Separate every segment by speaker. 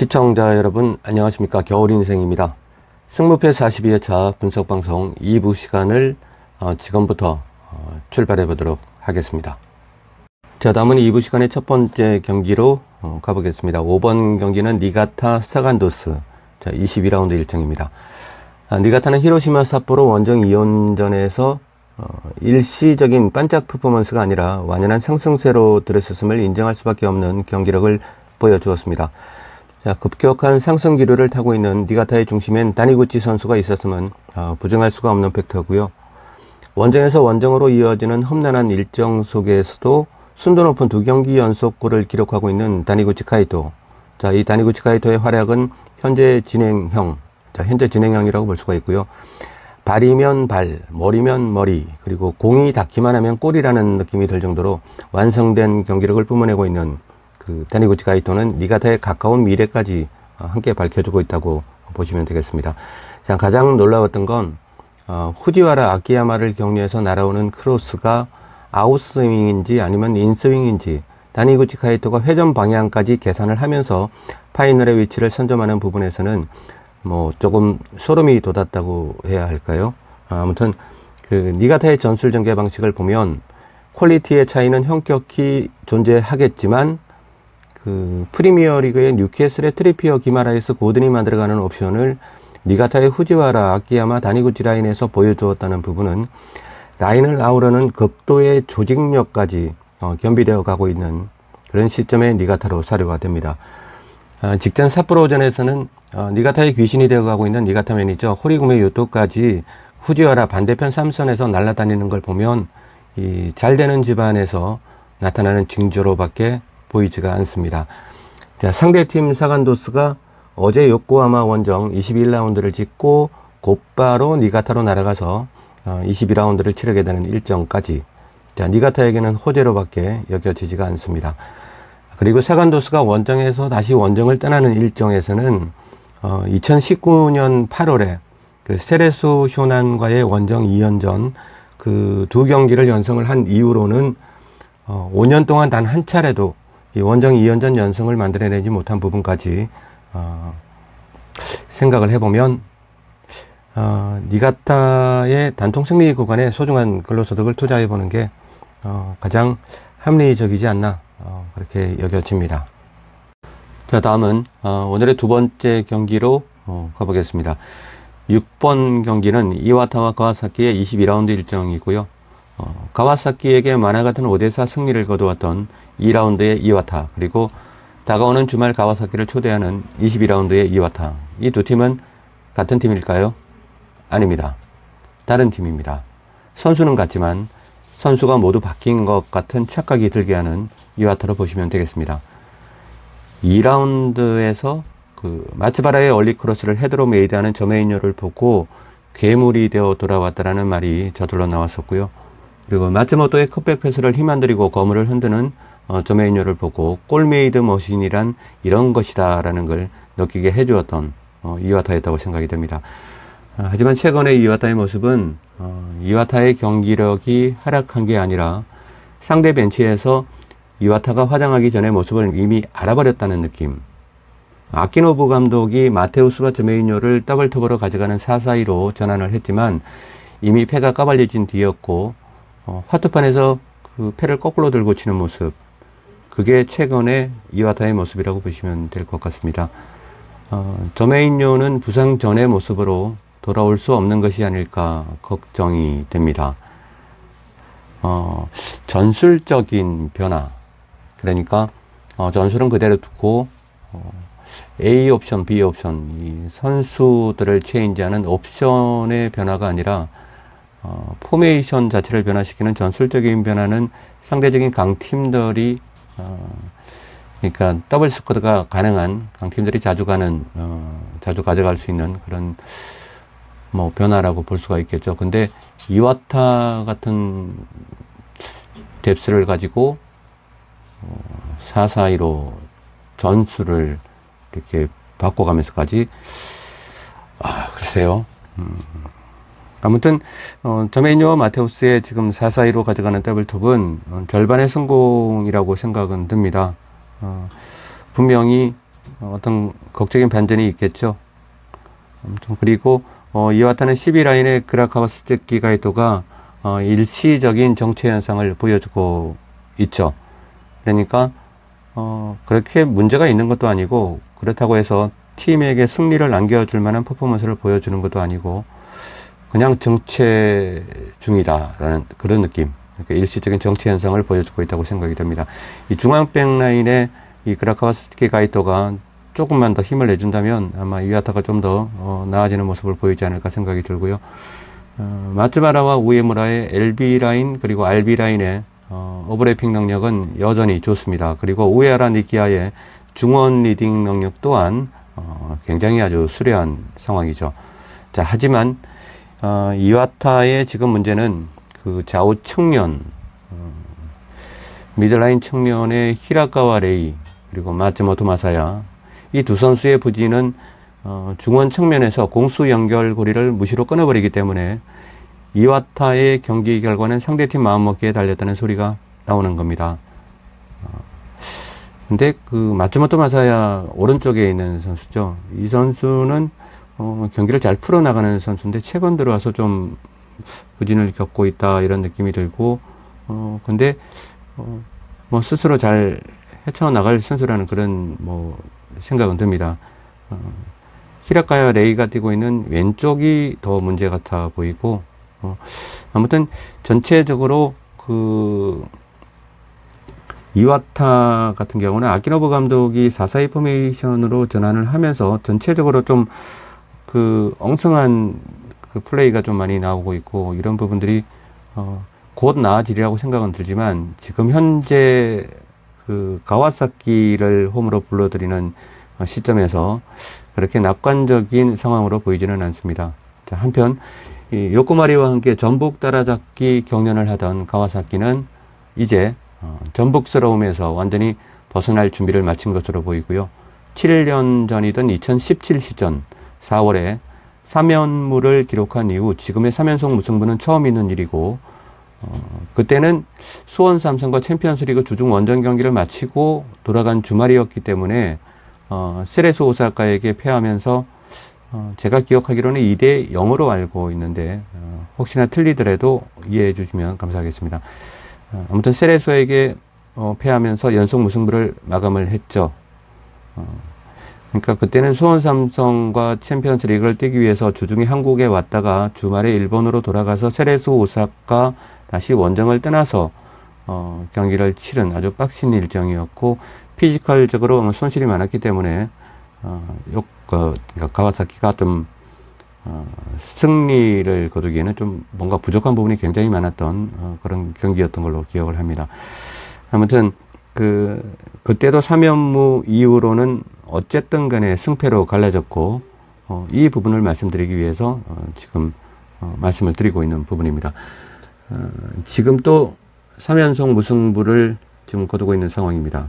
Speaker 1: 시청자 여러분 안녕하십니까. 겨울인생입니다. 승무패 42회차 분석방송 2부 시간을 지금부터 출발해 보도록 하겠습니다. 자, 다음은 2부 시간의 첫 번째 경기로 가보겠습니다. 5번 경기는 니가타 사간도스, 자, 22라운드 일정입니다. 니가타는 히로시마 삿포로 원정 2연전에서 일시적인 반짝 퍼포먼스가 아니라 완연한 상승세로 들어섰음을 인정할 수밖에 없는 경기력을 보여주었습니다. 자, 급격한 상승 기류를 타고 있는 니가타의 중심엔 다니구치 선수가 있었음은 부정할 수가 없는 팩터고요. 원정에서 원정으로 이어지는 험난한 일정 속에서도 순도 높은 2경기 연속골을 기록하고 있는 다니구치 카이토. 자, 이 다니구치 카이토의 활약은 현재 진행형이라고 볼 수가 있고요. 발이면 발, 머리면 머리, 그리고 공이 닿기만 하면 골이라는 느낌이 들 정도로 완성된 경기력을 뿜어내고 있는 그 다니구치 카이토는 니가타의 가까운 미래까지 함께 밝혀주고 있다고 보시면 되겠습니다. 자, 가장 놀라웠던 건 후지와라 아키야마를 격리해서 날아오는 크로스가 아웃스윙인지 아니면 인스윙인지 다니구치 카이토가 회전 방향까지 계산을 하면서 파이널의 위치를 선점하는 부분에서는 뭐 조금 소름이 돋았다고 해야 할까요? 아무튼 그 니가타의 전술 전개 방식을 보면 퀄리티의 차이는 현격히 존재하겠지만 그 프리미어 리그의 뉴캐슬의 트리피어 기마라에서 고든이 만들어가는 옵션을 니가타의 후지와라 아키야마 다니구치 라인에서 보여주었다는 부분은 라인을 아우르는 극도의 조직력까지 겸비되어 가고 있는 그런 시점의 니가타로 사료가 됩니다. 직전 삿포로전에서는 니가타의 귀신이 되어가고 있는 니가타 매니저 호리구메 요토까지 후지와라 반대편 3선에서 날아다니는 걸 보면 이 잘되는 집안에서 나타나는 징조로밖에 보이지가 않습니다. 자, 상대팀 사간도스가 어제 요코하마 원정 21라운드를 짓고 곧바로 니가타로 날아가서 22라운드를 치르게 되는 일정까지, 자, 니가타에게는 호재로밖에 여겨지지가 않습니다. 그리고 사간도스가 원정에서 다시 원정을 떠나는 일정에서는 2019년 8월에 그 세레소 쇼난과의 원정 2연전 그 두 경기를 연승을 한 이후로는 5년 동안 단 한 차례도 이 원정 2연전 연승을 만들어내지 못한 부분까지 생각을 해보면 니가타의 단통 승리 구간에 소중한 근로소득을 투자해보는 게 가장 합리적이지 않나 그렇게 여겨집니다. 자, 다음은 오늘의 두 번째 경기로 가보겠습니다. 6번 경기는 이와타와 가와사키의 22라운드 일정이고요. 가와사키에게 만화같은 5대4 승리를 거두었던 2라운드의 이와타, 그리고 다가오는 주말 가와사키를 초대하는 22라운드의 이와타, 이 두 팀은 같은 팀일까요? 아닙니다. 다른 팀입니다. 선수는 같지만 선수가 모두 바뀐 것 같은 착각이 들게 하는 이와타로 보시면 되겠습니다. 2라운드에서 그 마츠바라의 얼리 크로스를 헤드로 메이드하는 저메이뇨를 보고 괴물이 되어 돌아왔다라는 말이 저절로 나왔었고요. 그리고 마츠모토의 컵백 패스를 힘 안 들이고 거물을 흔드는 저메이뇨를 보고 골메이드 머신이란 이런 것이다 라는 걸 느끼게 해주었던 이와타였다고 생각이 됩니다. 하지만 최근의 이와타의 모습은 이와타의 경기력이 하락한 게 아니라 상대 벤치에서 이와타가 화장하기 전에 모습을 이미 알아버렸다는 느낌. 아키노부 감독이 마테우스와 저메이뇨를 더블톱으로 가져가는 4-4-2로 전환을 했지만 이미 패가 까발려진 뒤였고 화투판에서 그 패를 거꾸로 들고 치는 모습, 그게 최근의 이와타의 모습이라고 보시면 될 것 같습니다. 저메이뇨는 부상 전의 모습으로 돌아올 수 없는 것이 아닐까 걱정이 됩니다. 전술적인 변화, 그러니까 전술은 그대로 두고 A 옵션, B 옵션, 이 선수들을 체인지하는 옵션의 변화가 아니라 포메이션 자체를 변화시키는 전술적인 변화는 상대적인 강팀들이 그러니까 더블 스쿼드가 가능한 강팀들이 자주 가져갈 수 있는 그런 뭐 변화라고 볼 수가 있겠죠. 근데 이와타 같은 뎁스를 가지고 4-4-2로 전술을 이렇게 바꿔가면서까지 글쎄요. 아무튼 저메이뇨와 마테우스의 지금 4-4-2로 가져가는 더블톱은 절반의 성공이라고 생각은 듭니다. 분명히 어떤 극적인 반전이 있겠죠. 아무튼 그리고 이와타는 12라인의 그라카와스키 가이토가 일시적인 정체 현상을 보여주고 있죠. 그러니까 그렇게 문제가 있는 것도 아니고, 그렇다고 해서 팀에게 승리를 안겨줄 만한 퍼포먼스를 보여주는 것도 아니고, 그냥 정체 중이다라는 그런 느낌. 그러니까 일시적인 정체 현상을 보여주고 있다고 생각이 됩니다. 이 중앙백 라인의 이 그라카와스키 가이토가 조금만 더 힘을 내준다면 아마 이와타가 좀 더 나아지는 모습을 보이지 않을까 생각이 들고요. 마츠바라와 우에무라의 LB 라인 그리고 RB 라인의 오버래핑 능력은 여전히 좋습니다. 그리고 우에하라 니키아의 중원 리딩 능력 또한 굉장히 아주 수려한 상황이죠. 자, 하지만 이와타의 지금 문제는 그 좌우 측면, 미들라인 측면의 히라카와 레이 그리고 마츠모토 마사야, 이 두 선수의 부진은 중원 측면에서 공수 연결고리를 무시로 끊어버리기 때문에 이와타의 경기 결과는 상대팀 마음먹기에 달렸다는 소리가 나오는 겁니다. 근데 그 마츠모토 마사야 오른쪽에 있는 선수죠. 이 선수는 경기를 잘 풀어나가는 선수인데 최근 들어와서 좀 부진을 겪고 있다 이런 느낌이 들고, 근데 뭐 스스로 잘 헤쳐나갈 선수라는 그런 뭐 생각은 듭니다. 히라카와 레이가 뛰고 있는 왼쪽이 더 문제 같아 보이고, 아무튼 전체적으로 그 이와타 같은 경우는 아키노부 감독이 4-4-2 포메이션으로 전환을 하면서 전체적으로 좀 그 엉성한 그 플레이가 좀 많이 나오고 있고, 이런 부분들이 곧 나아지리라고 생각은 들지만, 지금 현재 그 가와사키를 홈으로 불러들이는 시점에서 그렇게 낙관적인 상황으로 보이지는 않습니다. 자, 한편 이 요코마리와 함께 전북 따라잡기 경연을 하던 가와사키는 이제 전북스러움에서 완전히 벗어날 준비를 마친 것으로 보이고요. 7년 전이던 2017 시즌 4월에 3연무를 기록한 이후 지금의 3연속 무승부는 처음 있는 일이고, 그때는 수원 삼성과 챔피언스리그 주중 원정 경기를 마치고 돌아간 주말이었기 때문에 세레소 오사카에게 패하면서 제가 기억하기로는 2대 0으로 알고 있는데 혹시나 틀리더라도 이해해 주시면 감사하겠습니다. 아무튼 세레소에게 패하면서 연속 무승부를 마감을 했죠. 그러니까 그때는 수원 삼성과 챔피언스 리그를 뛰기 위해서 주중에 한국에 왔다가 주말에 일본으로 돌아가서 세레소 오사카 다시 원정을 떠나서 경기를 치른 아주 빡신 일정이었고, 피지컬적으로 손실이 많았기 때문에 그러니까 가와사키가 좀 승리를 거두기에는 좀 뭔가 부족한 부분이 굉장히 많았던 그런 경기였던 걸로 기억을 합니다. 아무튼 그때도 3연무 이후로는 어쨌든 간에 승패로 갈라졌고, 이 부분을 말씀드리기 위해서 지금 말씀을 드리고 있는 부분입니다. 지금 또 3연속 무승부를 지금 거두고 있는 상황입니다.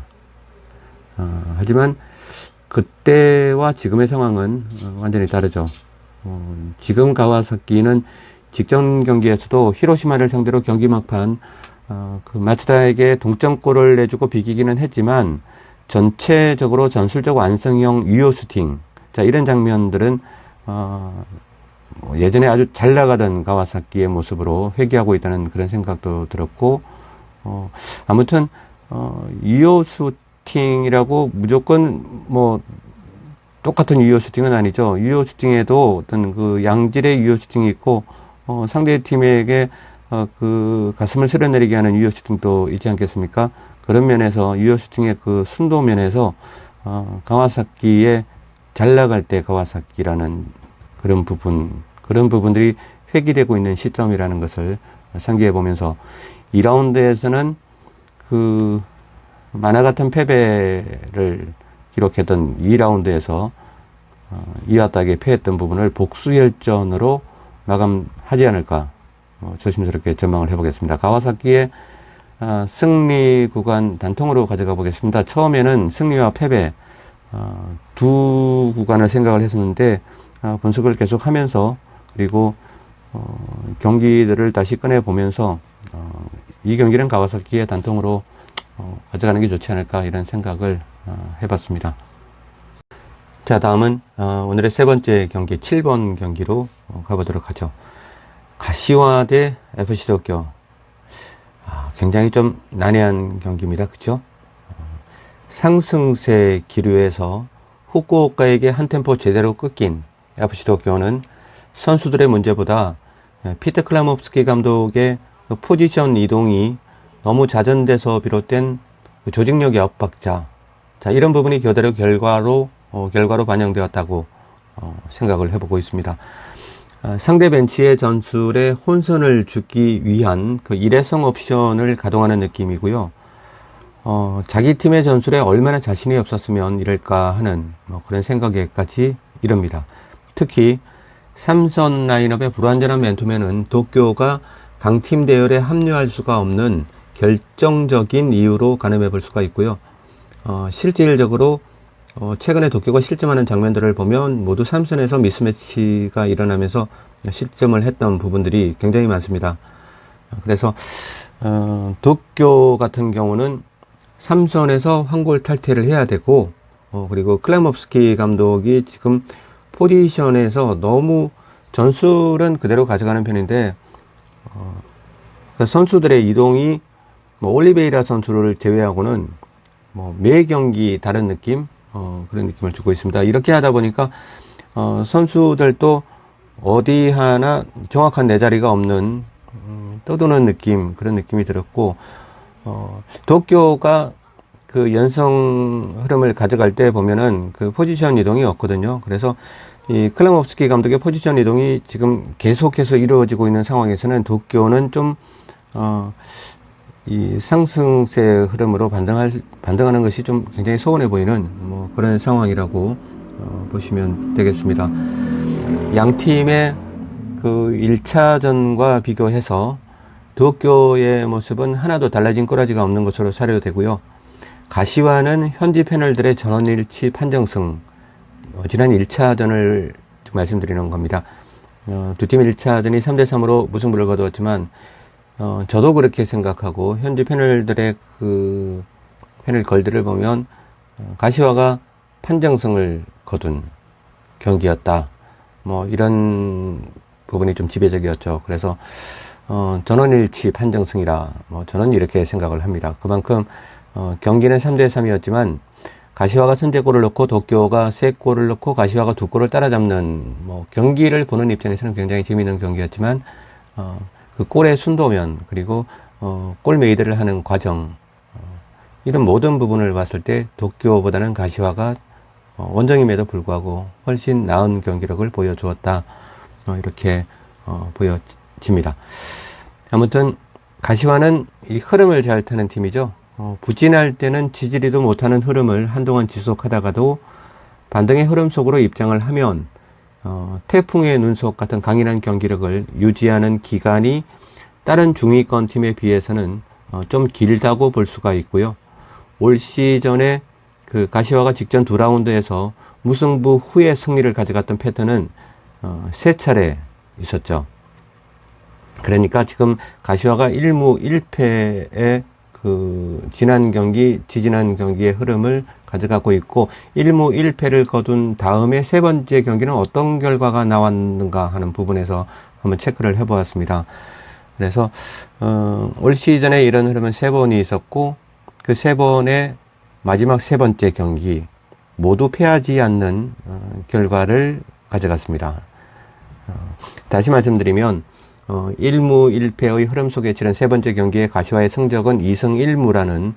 Speaker 1: 하지만 그때와 지금의 상황은 완전히 다르죠. 지금 가와사키는 직전 경기에서도 히로시마를 상대로 경기 막판 그 마츠다에게 동점골을 내주고 비기기는 했지만, 전체적으로 전술적 완성형 유효 슈팅, 자, 이런 장면들은 예전에 아주 잘 나가던 가와사키의 모습으로 회귀하고 있다는 그런 생각도 들었고, 아무튼 유효 슈팅이라고 무조건 뭐 똑같은 유효 슈팅은 아니죠. 유효 슈팅에도 어떤 그 양질의 유효 슈팅이 있고, 상대 팀에게 그 가슴을 쓸어내리게 하는 유효 슈팅도 있지 않겠습니까? 그런 면에서 유효 슈팅의 그 순도 면에서 가와사키의 잘 나갈 때 가와사키라는 그런 부분들이 회귀되고 있는 시점이라는 것을 상기해 보면서, 2라운드에서는 그 만화 같은 패배를 기록했던 2라운드에서 이와타에게 패했던 부분을 복수열전으로 마감하지 않을까 조심스럽게 전망을 해보겠습니다. 가와사키의 승리 구간 단통으로 가져가 보겠습니다. 처음에는 승리와 패배 두 구간을 생각을 했었는데, 분석을 계속 하면서 그리고 경기들을 다시 꺼내 보면서 이 경기는 가와사키의 단통으로 가져가는 게 좋지 않을까 이런 생각을 해봤습니다. 자, 다음은 오늘의 세 번째 경기 7번 경기로 가보도록 하죠. 가시화 대 FC 도쿄. 굉장히 좀 난해한 경기입니다. 그쵸? 상승세 기류에서 후쿠오카에게 한 템포 제대로 꺾인 FC 도쿄는 선수들의 문제보다 피터 클라mov스키 감독의 포지션 이동이 너무 잦은데서 비롯된 조직력의 압박자, 자, 이런 부분이 교대로 결과로 반영되었다고 생각을 해보고 있습니다. 상대 벤치의 전술에 혼선을 주기 위한 그 일회성 옵션을 가동하는 느낌이고요. 자기 팀의 전술에 얼마나 자신이 없었으면 이럴까 하는 그런 생각에까지 이릅니다. 특히 삼선 라인업의 불완전한 맨투맨은 도쿄가 강팀 대열에 합류할 수가 없는 결정적인 이유로 가늠해 볼 수가 있고요. 실질적으로 최근에 도쿄가 실점하는 장면들을 보면 모두 삼선에서 미스매치가 일어나면서 실점을 했던 부분들이 굉장히 많습니다. 그래서 도쿄 같은 경우는 삼선에서 황골 탈퇴를 해야 되고, 그리고 클라mov스키 감독이 지금 포지션에서 너무 전술은 그대로 가져가는 편인데 선수들의 이동이 올리베이라 선수를 제외하고는 매 경기 다른 느낌, 그런 느낌을 주고 있습니다. 이렇게 하다 보니까 선수들도 어디 하나 정확한 내 자리가 없는 떠도는 느낌, 그런 느낌이 들었고, 도쿄가 그 연성 흐름을 가져갈 때 보면은 그 포지션 이동이 없거든요. 그래서 이 클라mov스키 감독의 포지션 이동이 지금 계속해서 이루어지고 있는 상황에서는 도쿄는 좀 이 상승세 흐름으로 반등하는 것이 좀 굉장히 소원해 보이는 그런 상황이라고 보시면 되겠습니다. 양 팀의 그 1차전과 비교해서 도쿄의 모습은 하나도 달라진 꼬라지가 없는 것으로 사료되고요. 가시화는 현지 패널들의 전원일치 판정승, 지난 1차전을 말씀드리는 겁니다. 두 팀 1차전이 3대3으로 무승부를 거두었지만 저도 그렇게 생각하고 현지 패널들의 그 패널 걸들을 보면 가시화가 판정승을 거둔 경기였다. 이런 부분이 좀 지배적이었죠. 그래서 전원일치 판정승이라 저는 이렇게 생각을 합니다. 그만큼 경기는 3대3이었지만 가시화가 선제골을 넣고 도쿄가 3골을 넣고 가시화가 2골을 따라잡는 경기를 보는 입장에서는 굉장히 재미있는 경기였지만 그 골의 순도면 그리고 골 메이드를 하는 과정, 이런 모든 부분을 봤을 때 도쿄보다는 가시화가 원정임에도 불구하고 훨씬 나은 경기력을 보여주었다, 이렇게 보여집니다. 아무튼 가시화는 이 흐름을 잘 타는 팀이죠. 부진할 때는 지지리도 못하는 흐름을 한동안 지속하다가도 반등의 흐름 속으로 입장을 하면 태풍의 눈속 같은 강인한 경기력을 유지하는 기간이 다른 중위권 팀에 비해서는 좀 길다고 볼 수가 있고요. 올 시즌에 그 가시화가 직전 2라운드에서 무승부 후에 승리를 가져갔던 패턴은 3차례 있었죠. 그러니까 지금 가시화가 1무 1패의 그 지난 경기의 흐름을 가져가고 있고 1무 1패를 거둔 다음에 세 번째 경기는 어떤 결과가 나왔는가 하는 부분에서 한번 체크를 해보았습니다. 그래서 올 시즌에 이런 흐름은 3번이 있었고 그 3번의 마지막 세 번째 경기 모두 패하지 않는 결과를 가져갔습니다. 다시 말씀드리면 1무 1패의 흐름 속에 치른 세 번째 경기의 가시화의 성적은 2승 1무라는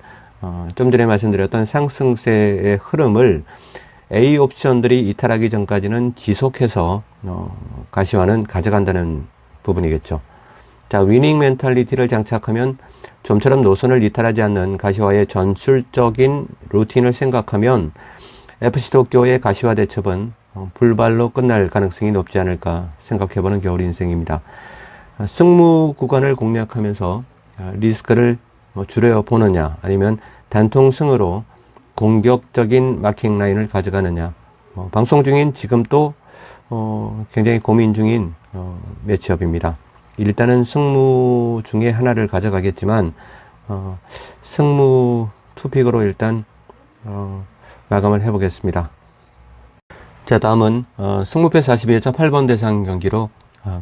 Speaker 1: 좀 전에 말씀드렸던 상승세의 흐름을 A 옵션들이 이탈하기 전까지는 지속해서 가시화는 가져간다는 부분이겠죠. 자, 위닝 멘탈리티를 장착하면 좀처럼 노선을 이탈하지 않는 가시화의 전술적인 루틴을 생각하면 FC 도쿄의 가시화 대첩은 불발로 끝날 가능성이 높지 않을까 생각해보는 겨울 인생입니다. 승무 구간을 공략하면서 리스크를 줄여보느냐 아니면 단통승으로 공격적인 마킹 라인을 가져가느냐, 방송 중인 지금 또 굉장히 고민 중인 매치업입니다. 일단은 승무 중에 하나를 가져가겠지만 승무 투픽으로 일단 마감을 해보겠습니다. 자, 다음은 승무패 42회차 8번 대상 경기로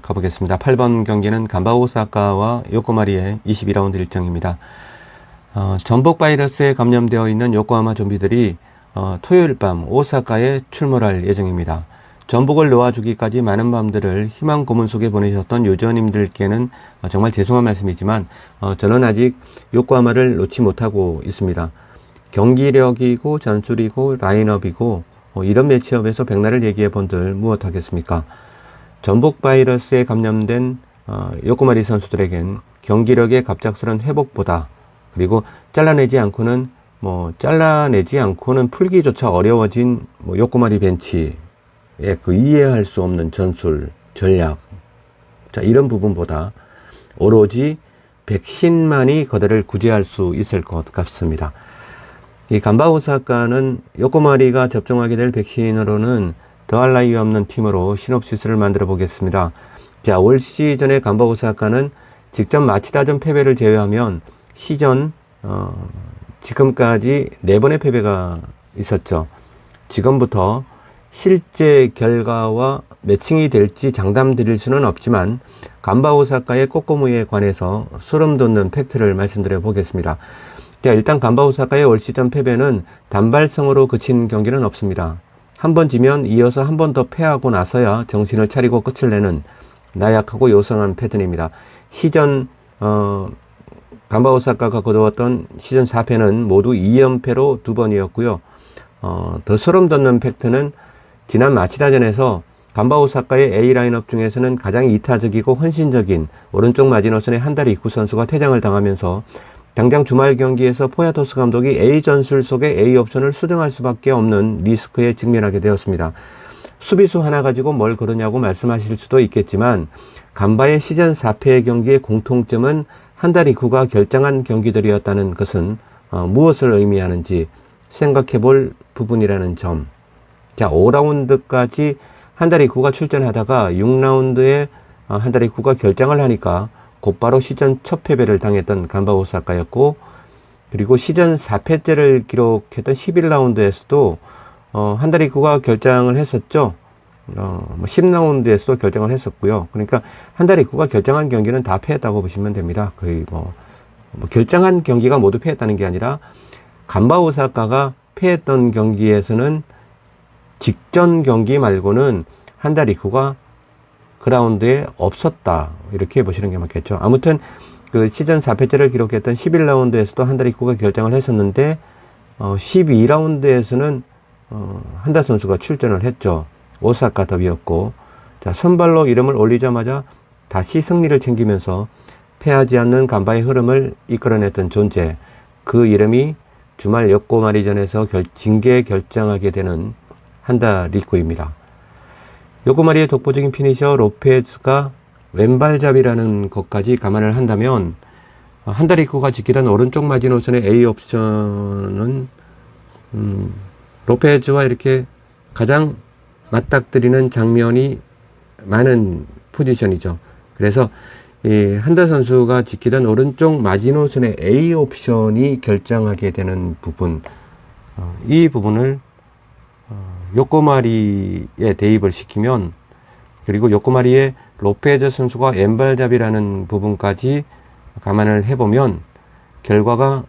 Speaker 1: 가보겠습니다. 8번 경기는 간바 오사카와 요코마리의 22라운드 일정입니다. 전복 바이러스에 감염되어 있는 요코하마 좀비들이 토요일 밤 오사카에 출몰할 예정입니다. 전복을 놓아주기까지 많은 밤들을 희망 고문 속에 보내셨던 유저님들께는 정말 죄송한 말씀이지만 저는 아직 요코하마를 놓지 못하고 있습니다. 경기력이고 전술이고 라인업이고 이런 매치업에서 백날을 얘기해 본들 무엇하겠습니까? 전복 바이러스에 감염된 요코마리 선수들에겐 경기력의 갑작스런 회복보다 그리고 잘라내지 않고는 풀기조차 어려워진 요코마리 벤치의 그 이해할 수 없는 전술, 전략, 자, 이런 부분보다 오로지 백신만이 거대를 구제할 수 있을 것 같습니다. 이 간바 오사카는 요코마리가 접종하게 될 백신으로는 더할 나위 없는 팀으로 시놉시스를 만들어 보겠습니다. 자, 올 시즌의 간바 오사카는 직접 마치다전 패배를 제외하면 시전 지금까지 4번의 패배가 있었죠. 지금부터 실제 결과와 매칭이 될지 장담 드릴 수는 없지만 간바 오사카의 꼬꼬무에 관해서 소름 돋는 팩트를 말씀드려 보겠습니다. 자, 일단 간바 오사카의 올 시즌 패배는 단발성으로 그친 경기는 없습니다. 한 번 지면 이어서 한 번 더 패하고 나서야 정신을 차리고 끝을 내는 나약하고 요상한 패턴입니다. 시전 간바 오사카가 거두었던 시즌 4패는 모두 2연패로 2번이었고요. 더 소름 돋는 팩트는 지난 마치다전에서 간바 오사카의 A 라인업 중에서는 가장 이타적이고 헌신적인 오른쪽 마지노선의 한다리 이쿠 선수가 퇴장을 당하면서 당장 주말 경기에서 포야토스 감독이 A 전술 속에 A 옵션을 수정할 수밖에 없는 리스크에 직면하게 되었습니다. 수비수 하나 가지고 뭘 그러냐고 말씀하실 수도 있겠지만 간바의 시즌 4패의 경기의 공통점은 한다리 이쿠가 결정한 경기들이었다는 것은 무엇을 의미하는지 생각해 볼 부분이라는 점. 자, 5라운드까지 한다리 이쿠가 출전하다가 6라운드에 한다리 이쿠가 결정을 하니까 곧바로 시즌 첫 패배를 당했던 간바 오사카였고, 그리고 시즌 4패째를 기록했던 11라운드에서도 한다리 이쿠가 결정을 했었죠. 10라운드에서도 결정을 했었고요. 그러니까 한다리 이쿠가 결정한 경기는 다 패했다고 보시면 됩니다. 거의 결정한 경기가 모두 패했다는 게 아니라 간바 오사카가 패했던 경기에서는 직전 경기 말고는 한다리 이쿠가 그라운드에 없었다, 이렇게 보시는 게 맞겠죠. 아무튼 그 시즌 4패째를 기록했던 11라운드에서도 한다리 이쿠가 결정을 했었는데 12라운드에서는 한다 선수가 출전을 했죠. 오사카 더비였고, 자, 선발로 이름을 올리자마자 다시 승리를 챙기면서 패하지 않는 간바의 흐름을 이끌어냈던 존재, 그 이름이 주말 요코마리전에서 징계 결정하게 되는 한다 리쿠입니다. 요코마리의 독보적인 피니셔 로페즈가 왼발잡이라는 것까지 감안을 한다면 한다 리쿠가 지키던 오른쪽 마지노선의 A 옵션은 로페즈와 이렇게 가장 맞닥뜨리는 장면이 많은 포지션이죠. 그래서 이 한다 선수가 지키던 오른쪽 마지노선의 A 옵션이 결정하게 되는 부분, 이 부분을 요코마리에 대입을 시키면, 그리고 요코마리의 로페즈 선수가 왼발잡이라는 부분까지 감안을 해보면 결과가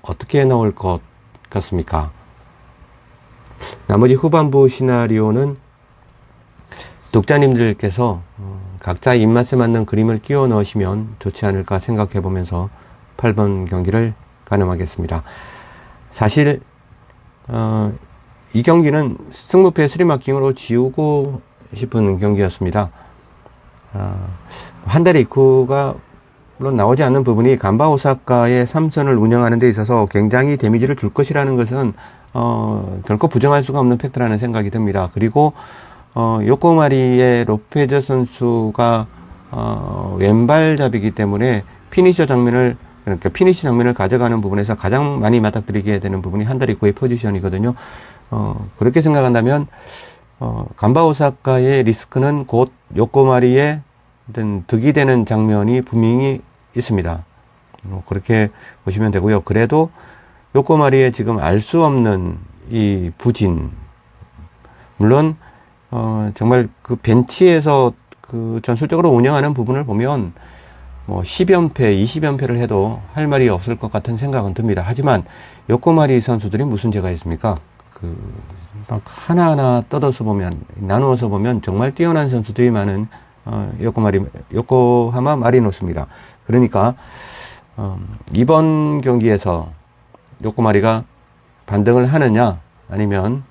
Speaker 1: 어떻게 나올 것 같습니까? 나머지 후반부 시나리오는 독자님들께서 각자 입맛에 맞는 그림을 끼워 넣으시면 좋지 않을까 생각해 보면서 8번 경기를 가늠하겠습니다. 사실 이 경기는 승무패 스리마킹으로 지우고 싶은 경기였습니다. 한다리 이쿠가 물론 나오지 않는 부분이 간바 오사카의 3선을 운영하는 데 있어서 굉장히 데미지를 줄 것이라는 것은 결코 부정할 수가 없는 팩트라는 생각이 듭니다. 그리고 요코마리의 로페즈 선수가 왼발잡이기 때문에 피니시 장면을 가져가는 부분에서 가장 많이 맞닥뜨리게 되는 부분이 한다리 이쿠의 포지션이거든요. 그렇게 생각한다면 간바 오사카의 리스크는 곧 요코마리의 어떤 득이 되는 장면이 분명히 있습니다. 그렇게 보시면 되고요. 그래도 요코마리의 지금 알 수 없는 이 부진, 물론 정말 그 벤치에서 그 전술적으로 운영하는 부분을 보면 뭐 10연패, 20연패를 해도 할 말이 없을 것 같은 생각은 듭니다. 하지만 요코마리 선수들이 무슨 죄가 있습니까? 막 하나하나 뜯어서 보면, 나누어서 보면 정말 뛰어난 선수들이 많은 요코하마 마리노스입니다. 그러니까 이번 경기에서 요코마리가 반등을 하느냐, 아니면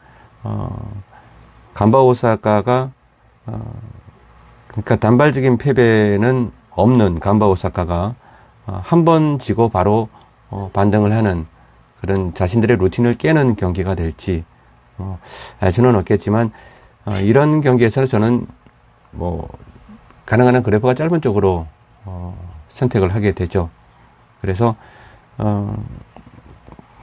Speaker 1: 간바 오사카가 그러니까 단발적인 패배는 없는 간바 오사카가 한 번 지고 바로 반등을 하는 그런 자신들의 루틴을 깨는 경기가 될지 알 수는 없겠지만, 이런 경기에서는 저는 뭐 가능한 한 그래프가 짧은 쪽으로 선택을 하게 되죠. 그래서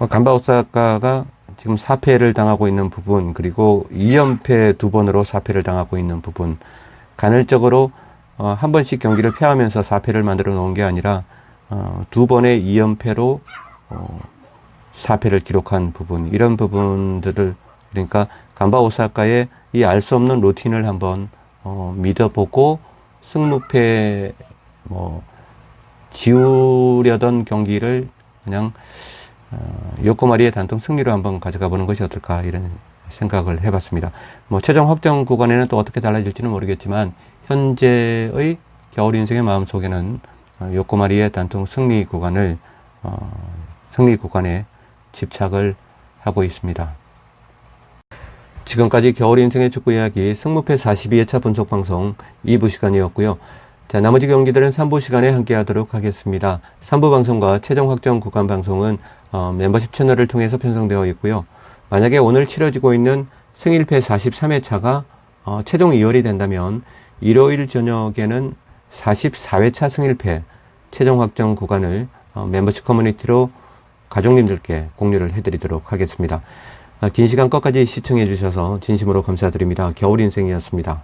Speaker 1: 간바 오사카가 지금 4패를 당하고 있는 부분, 그리고 2연패 2번으로 4패를 당하고 있는 부분, 간헐적으로 한 번씩 경기를 패하면서 4패를 만들어 놓은 게 아니라 2번의 2연패로 4패를 기록한 부분, 이런 부분들을, 그러니까 간바 오사카의 이 알 수 없는 루틴을 한번 믿어보고 승무패 지우려던 경기를 그냥 요코마리의 단통 승리로 한번 가져가 보는 것이 어떨까, 이런 생각을 해봤습니다. 뭐 최종 확정 구간에는 또 어떻게 달라질지는 모르겠지만, 현재의 겨울 인생의 마음속에는 요코마리의 단통 승리 구간에 집착을 하고 있습니다. 지금까지 겨울 인생의 축구 이야기 승무패 42회차 분석 방송 2부 시간이었고요. 자, 나머지 경기들은 3부 시간에 함께 하도록 하겠습니다. 3부 방송과 최종 확정 구간 방송은 멤버십 채널을 통해서 편성되어 있고요. 만약에 오늘 치러지고 있는 승일패 43회차가 최종 2월이 된다면 일요일 저녁에는 44회차 승일패 최종 확정 구간을 멤버십 커뮤니티로 가족님들께 공유를 해드리도록 하겠습니다. 긴 시간 끝까지 시청해 주셔서 진심으로 감사드립니다. 겨울인생이었습니다.